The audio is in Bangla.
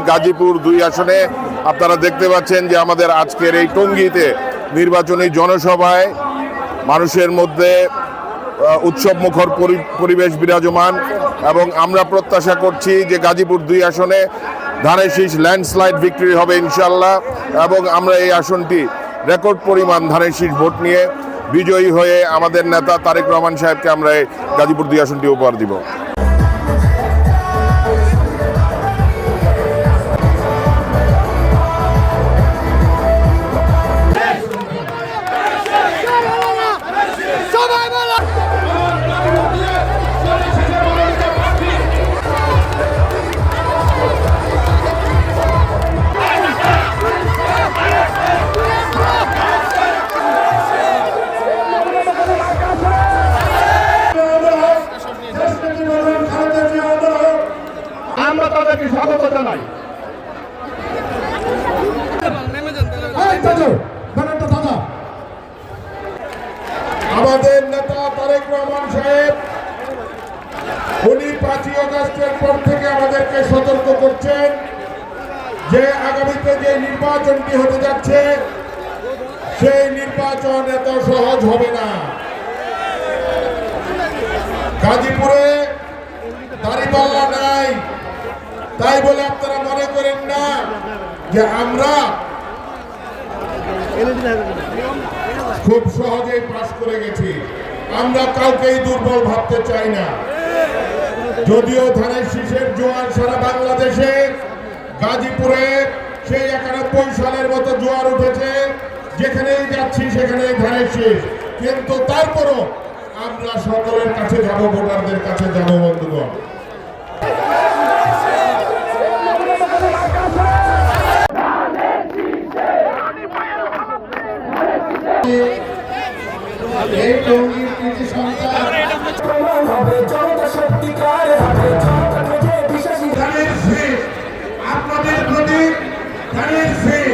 গাজীপুর ২ আসনে আপনারা দেখতে পাচ্ছেন যে আমাদের আজকের এই টঙ্গীতে নির্বাচনী জনসভায় মানুষের মধ্যে উৎসবমুখর পরিবেশ বিরাজমান এবং আমরা প্রত্যাশা করছি যে গাজীপুর ২ আসনে ধানের শীষ ল্যান্ডস্লাইড ভিক্টরি হবে ইনশাল্লাহ এবং আমরা এই আসনটি রেকর্ড পরিমাণ ধানের শীষ ভোট নিয়ে বিজয়ী হয়ে আমাদের নেতা তারেক রহমান সাহেবকে আমরা এই গাজীপুর ২ আসনটি উপহার দিব। আমরা তাদেরকে স্বাগত জানাই। আমাদের নেতা তারেক রহমান সাহেব উনি ৫ই আগস্টের পর থেকে আমাদেরকে সতর্ক করছেন যে আগামীতে যে নির্বাচনটি হতে যাচ্ছে সেই নির্বাচন এত সহজ হবে না। গাজীপুরে দাঁড়িপাল্লা নাই, তাই বলে আপনারা মনে করেন না যে আমরা খুব সহজেই পাস করে গেছি। আমরা কাউকেই দুর্বল ভাবতে চাই না। যদিও ধানের শীষের জোয়ার সারা বাংলাদেশে, গাজীপুরে সেই ৯১ সালের মতো জোয়ার উঠেছে, যেখানেই যাচ্ছি সেখানেই ধানের শীষ। কিন্তু তারপরও আমরা সকলের কাছে যাব, ভোটারদের কাছে যাব বন্ধুগণ। এই টঙ্গীর কৃতি সন্তান ধানের শীষ, আপনাদের প্রতি ধানের শীষ।